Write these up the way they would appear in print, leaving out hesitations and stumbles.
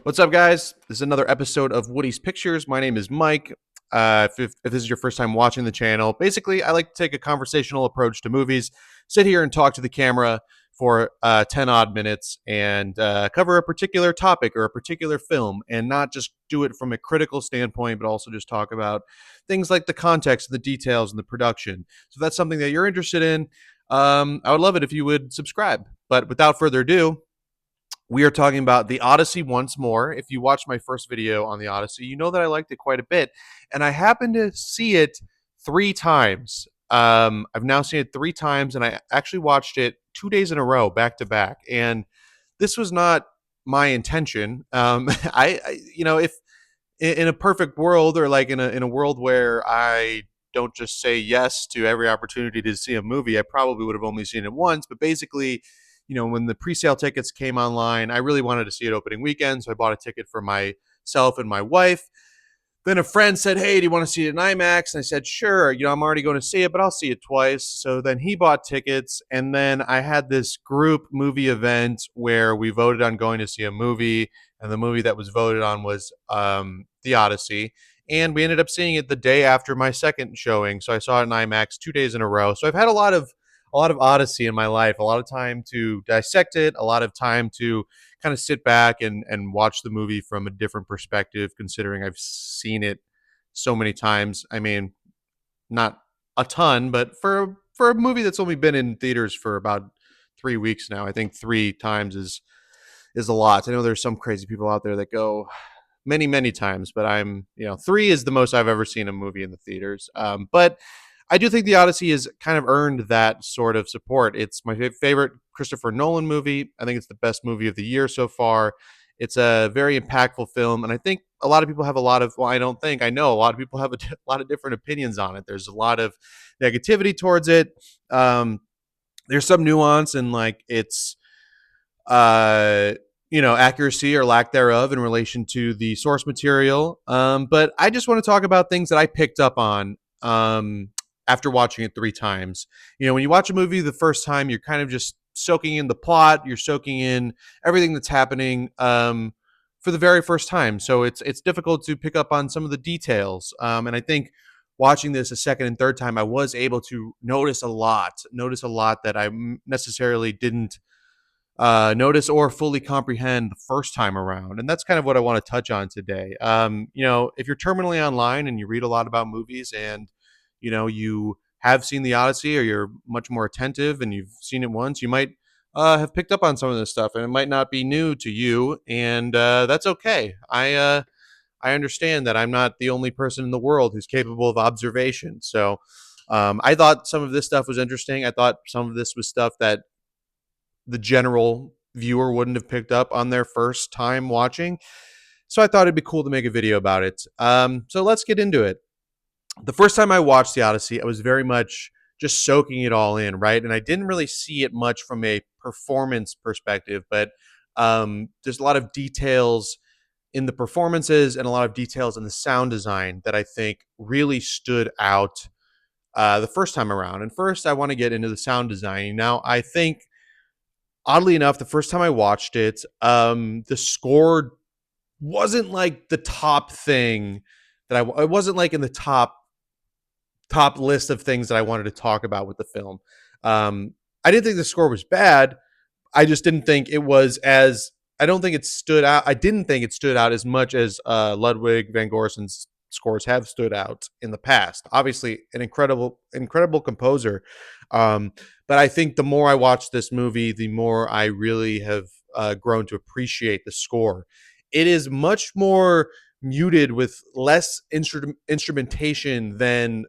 What's up, guys? This is another episode of Woody's Pictures. My name is Mike. If this is your first time watching the channel, basically, I like to take a conversational approach to movies, sit here and talk to the camera for 10 odd minutes and cover a particular topic or a particular film, and not just do it from a critical standpoint, but also just talk about things like the context, the details, and the production. So if that's something that you're interested in, I would love it if you would subscribe. But without further ado, we are talking about the Odyssey once more. If you watched my first video on the Odyssey, you know that I liked it quite a bit, and I happened to see it three times. I've now seen it three times, and I actually watched it 2 days in a row, back to back. And this was not my intention. If in a perfect world, or like in a world where I don't just say yes to every opportunity to see a movie, I probably would have only seen it once. But basically, when the pre-sale tickets came online, I really wanted to see it opening weekend, so I bought a ticket for myself and my wife. Then a friend said, "Hey, do you want to see it in IMAX?" And I said, "Sure. I'm already going to see it, but I'll see it twice." So then he bought tickets, and then I had this group movie event where we voted on going to see a movie, and the movie that was voted on was The Odyssey. And we ended up seeing it the day after my second showing, so I saw it in IMAX 2 days in a row. So I've had a lot of Odyssey in my life, a lot of time to dissect it, a lot of time to kind of sit back and watch the movie from a different perspective, considering I've seen it so many times. I mean, not a ton, but for a movie that's only been in theaters for about 3 weeks now, I think three times is a lot. I know there's some crazy people out there that go many, many times, but three is the most I've ever seen a movie in the theaters. But I do think the Odyssey has kind of earned that sort of support. It's my favorite Christopher Nolan movie. I think it's the best movie of the year so far. It's a very impactful film, and I think a lot of people have a lot of. Well, I don't think I know a lot of people have a lot of different opinions on it. There's a lot of negativity towards it. Um, there's some nuance and like its uh accuracy or lack thereof in relation to the source material. But I just want to talk about things that I picked up on after watching it three times. When you watch a movie the first time, you're kind of just soaking in the plot, you're soaking in everything that's happening for the very first time. So it's difficult to pick up on some of the details. And I think watching this a second and third time, I was able to notice a lot that I necessarily didn't notice or fully comprehend the first time around. And that's kind of what I want to touch on today. If you're terminally online and you read a lot about movies, and you have seen the Odyssey, or you're much more attentive and you've seen it once, you might have picked up on some of this stuff, and it might not be new to you, and that's okay. I understand that I'm not the only person in the world who's capable of observation. So I thought some of this stuff was interesting. I thought some of this was stuff that the general viewer wouldn't have picked up on their first time watching. So I thought it'd be cool to make a video about it. So let's get into it. The first time I watched The Odyssey, I was very much just soaking it all in, right? And I didn't really see it much from a performance perspective, but there's a lot of details in the performances and a lot of details in the sound design that I think really stood out the first time around. And first, I want to get into the sound design. Now, I think oddly enough, the first time I watched it, the score wasn't like the top thing it wasn't like in the top list of things that I wanted to talk about with the film. I didn't think the score was bad. I just didn't think it was as I don't think it stood out. I didn't think it stood out as much as Ludwig van Gorsen's scores have stood out in the past. Obviously, an incredible composer. Um, but I think the more I watch this movie, the more I really have grown to appreciate the score. It is much more muted with less instrumentation than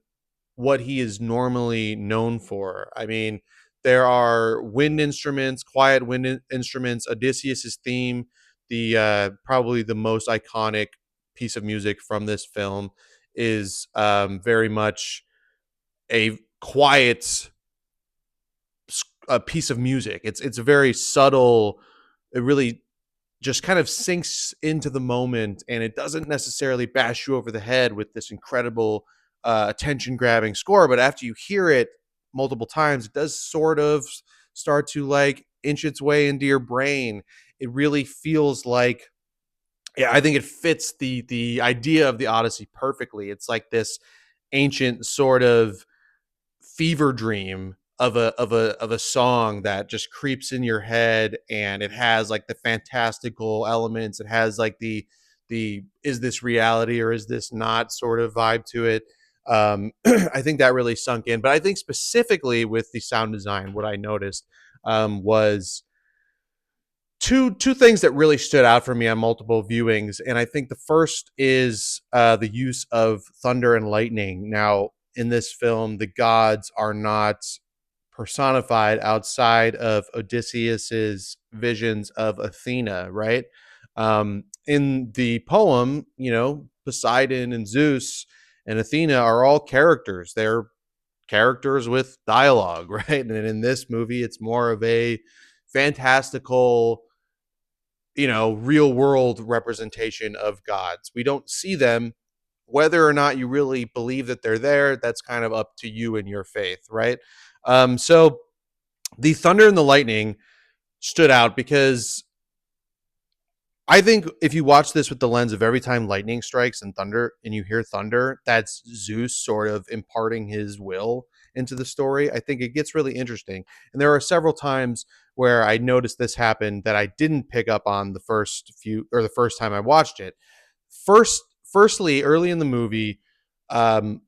what he is normally known for. I mean, there are wind instruments, quiet wind instruments. Odysseus's theme, the probably the most iconic piece of music from this film, is very much a quiet a piece of music. It's very subtle. It really just kind of sinks into the moment, and it doesn't necessarily bash you over the head with this incredible attention grabbing score. But after you hear it multiple times, it does sort of start to like inch its way into your brain. It really feels like Yeah, I think it fits the idea of the Odyssey perfectly. It's like this ancient sort of fever dream of a song that just creeps in your head, and it has like the fantastical elements. It has like the is this reality or is this not sort of vibe to it. I think that really sunk in. But I think specifically with the sound design, what I noticed was two things that really stood out for me on multiple viewings, and I think the first is the use of thunder and lightning. Now, in this film, the gods are not personified outside of Odysseus's visions of Athena, right? In the poem, Poseidon and Zeus and Athena are all characters. They're characters with dialogue, right? And in this movie, it's more of a fantastical, real world representation of gods. We don't see them. Whether or not you really believe that they're there, that's kind of up to you and your faith, right? So the thunder and the lightning stood out because I think if you watch this with the lens of every time lightning strikes and you hear thunder, that's Zeus sort of imparting his will into the story. I think it gets really interesting. And there are several times where I noticed this happen that I didn't pick up on the first time I watched it. Firstly, early in the movie,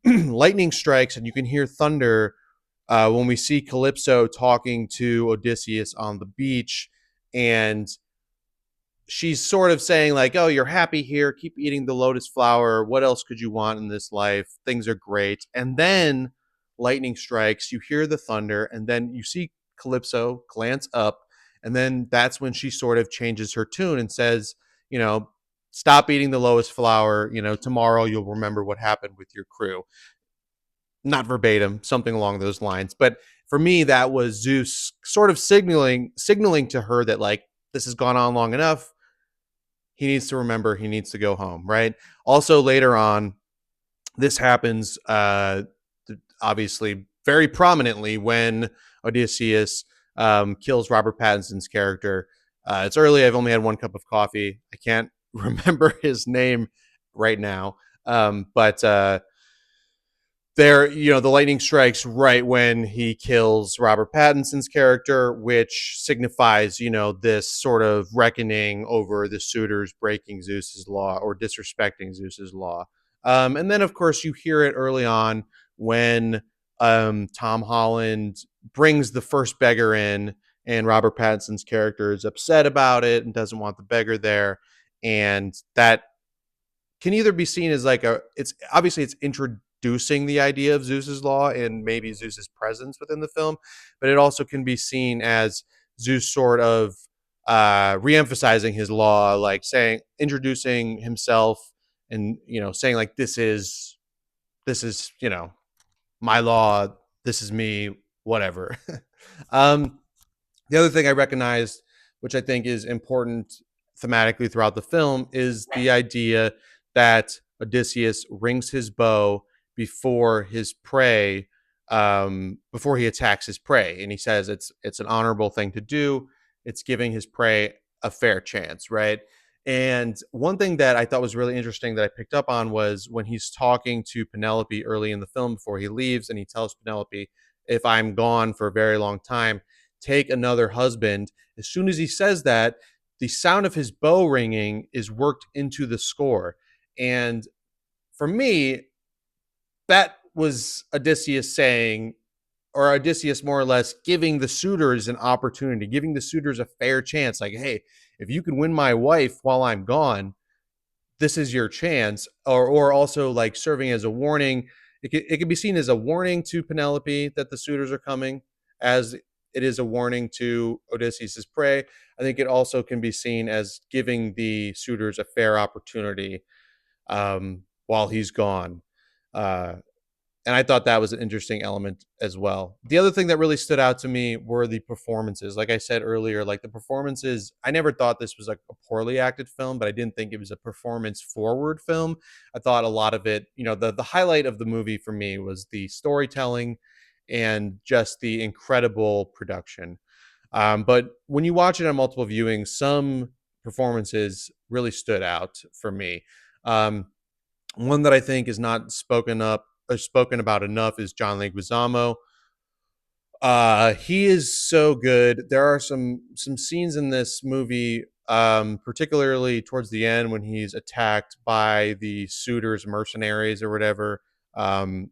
lightning strikes and you can hear thunder when we see Calypso talking to Odysseus on the beach, and she's sort of saying like, "Oh, you're happy here. Keep eating the lotus flower. What else could you want in this life? Things are great." And then lightning strikes. You hear the thunder, and then you see Calypso glance up, and then that's when she sort of changes her tune and says, you know, "Stop eating the lotus flower. Tomorrow you'll remember what happened with your crew." Not verbatim, something along those lines. But for me, that was Zeus sort of signaling to her that like this has gone on long enough. He needs to remember he needs to go home, right? Also, later on, this happens obviously very prominently when Odysseus kills Robert Pattinson's character. It's early. I've only had one cup of coffee. I can't remember his name right now. But there, the lightning strikes right when he kills Robert Pattinson's character, which signifies, this sort of reckoning over the suitors breaking Zeus's law or disrespecting Zeus's law. And then, of course, you hear it early on when Tom Holland brings the first beggar in, and Robert Pattinson's character is upset about it and doesn't want the beggar there. And that can either be seen as like it's obviously it's introducing the idea of Zeus's law and maybe Zeus's presence within the film, but it also can be seen as Zeus sort of re-emphasizing his law, like saying, introducing himself, and saying like this is my law, this is me, whatever. um, the other thing I recognized, which I think is important thematically throughout the film, is the idea that Odysseus rings his bow before his prey, before he attacks his prey, and he says it's an honorable thing to do. It's giving his prey a fair chance, right? And one thing that I thought was really interesting that I picked up on was when he's talking to Penelope early in the film before he leaves, and he tells Penelope, "If I'm gone for a very long time, take another husband." As soon as he says that, the sound of his bow ringing is worked into the score. And for me, that was Odysseus saying, or Odysseus more or less giving the suitors an opportunity, giving the suitors a fair chance. Like, hey, if you can win my wife while I'm gone, this is your chance. Or also like serving as a warning. It could be seen as a warning to Penelope that the suitors are coming, as it is a warning to Odysseus's prey. I think it also can be seen as giving the suitors a fair opportunity while he's gone. Uh, and I thought that was an interesting element as well. The other thing that really stood out to me were the performances. Like I said earlier, like the performances, I never thought this was like a poorly acted film, but I didn't think it was a performance forward film. I thought a lot of it, the highlight of the movie for me was the storytelling and just the incredible production. But when you watch it on multiple viewings, some performances really stood out for me. Um, One that I think is not spoken up or spoken about enough is John Leguizamo. He is so good. There are some scenes in this movie, particularly towards the end when he's attacked by the suitors, mercenaries, or whatever. Um,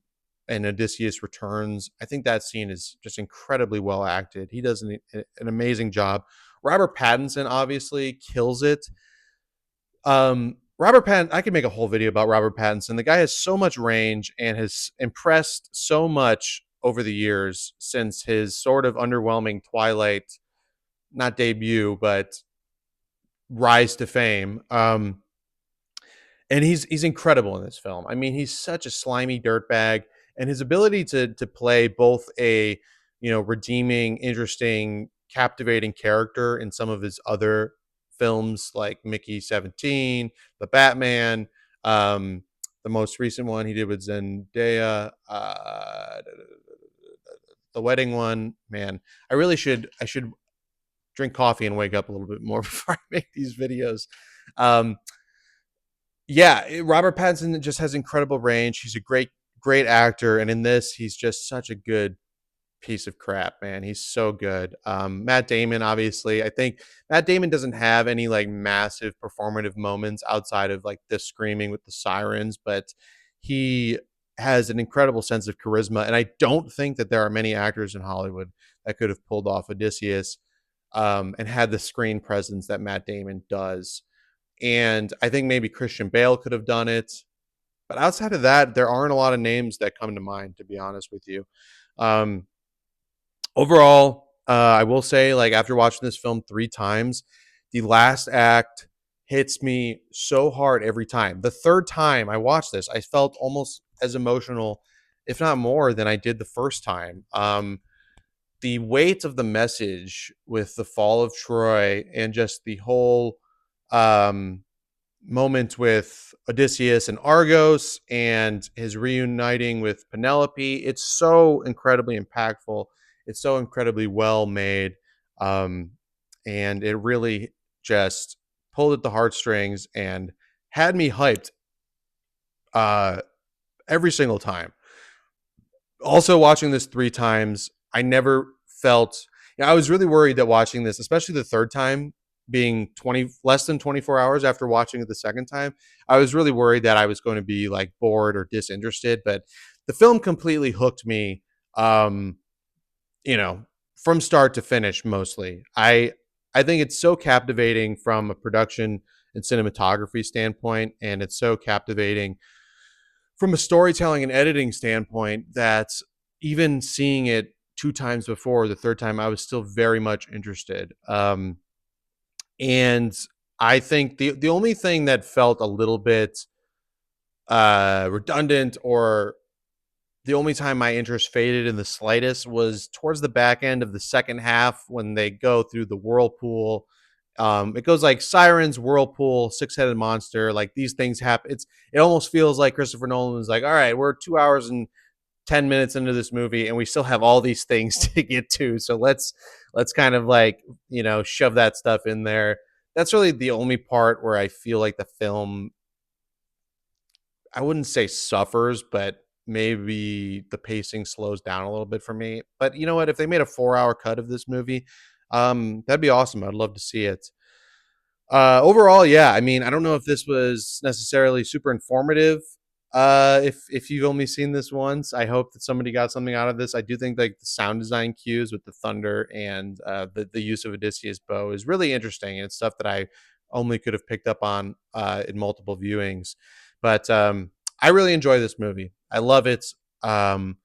and Odysseus returns. I think that scene is just incredibly well acted. He does an amazing job. Robert Pattinson obviously kills it. Robert Pattinson, I could make a whole video about Robert Pattinson. The guy has so much range and has impressed so much over the years since his sort of underwhelming Twilight, not debut, but rise to fame. And he's incredible in this film. I mean, he's such a slimy dirtbag, and his ability to play both a redeeming, interesting, captivating character in some of his other films like Mickey 17, The Batman, um, the most recent one he did with Zendaya, the wedding one. Man, I should drink coffee and wake up a little bit more before I make these videos. Um, yeah, Robert Pattinson just has incredible range. He's a great actor, and in this, he's just such a good piece of crap, man. He's so good. Matt Damon, obviously, I think Matt Damon doesn't have any like massive performative moments outside of like the screaming with the sirens, but he has an incredible sense of charisma, and I don't think that there are many actors in Hollywood that could have pulled off Odysseus and had the screen presence that Matt Damon does. And I think maybe Christian Bale could have done it. But outside of that, there aren't a lot of names that come to mind, to be honest with you. Um, Overall, I will say, like, after watching this film 3 times, the last act hits me so hard every time. The third time I watched this, I felt almost as emotional, if not more, than I did the first time. The weight of the message with the fall of Troy and just the whole um, moment with Odysseus and Argos and his reuniting with Penelope. It's so incredibly impactful. It's so incredibly well made. Um, and it really just pulled at the heartstrings and had me hyped uh, every single time. Also, watching this 3 times, I never felt. I was really worried that watching this, especially the third time, being 20 less than 24 hours after watching it the second time, I was really worried that I was going to be like bored or disinterested. But the film completely hooked me. Um, you know, from start to finish. Mostly, I think it's so captivating from a production and cinematography standpoint, and it's so captivating from a storytelling and editing standpoint that even seeing it 2 times before, the third time I was still very much interested. And I think the only thing that felt a little bit redundant, or the only time my interest faded in the slightest, was towards the back end of the second half when they go through the whirlpool. It goes like sirens, whirlpool, six-headed monster. Like these things happen. It almost feels like Christopher Nolan was like, all right, we're 2 hours and 10 minutes into this movie, and we still have all these things to get to. So let's kind of like shove that stuff in there. That's really the only part where I feel like the film, I wouldn't say suffers, but maybe the pacing slows down a little bit for me. But you know what? If they made a 4-hour cut of this movie, that'd be awesome. I'd love to see it. Overall, yeah. I mean, I don't know if this was necessarily super informative. If you've only seen this once, I hope that somebody got something out of this. I do think like the sound design cues with the thunder and the use of Odysseus' bow is really interesting, and it's stuff that I only could have picked up on in multiple viewings. But I really enjoy this movie. I love it. Um,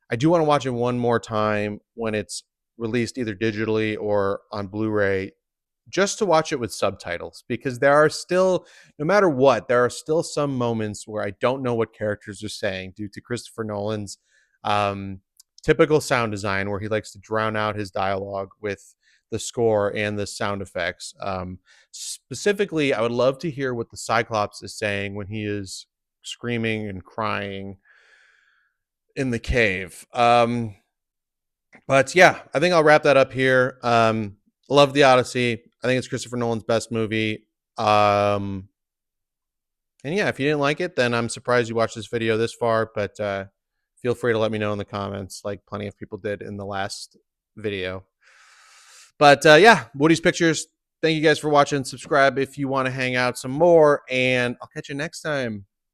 I do want to watch it one more time when it's released either digitally or on Blu-ray, just to watch it with subtitles, because there are still, no matter what, there are still some moments where I don't know what characters are saying due to Christopher Nolan's um, typical sound design, where he likes to drown out his dialogue with the score and the sound effects. Specifically, I would love to hear what the Cyclops is saying when he is screaming and crying in the cave. But yeah, I think I'll wrap that up here. Love the Odyssey. I think it's Christopher Nolan's best movie. And yeah, if you didn't like it, then I'm surprised you watched this video this far. But feel free to let me know in the comments, like plenty of people did in the last video. But yeah, Woody's Pictures. Thank you guys for watching. Subscribe if you want to hang out some more, and I'll catch you next time.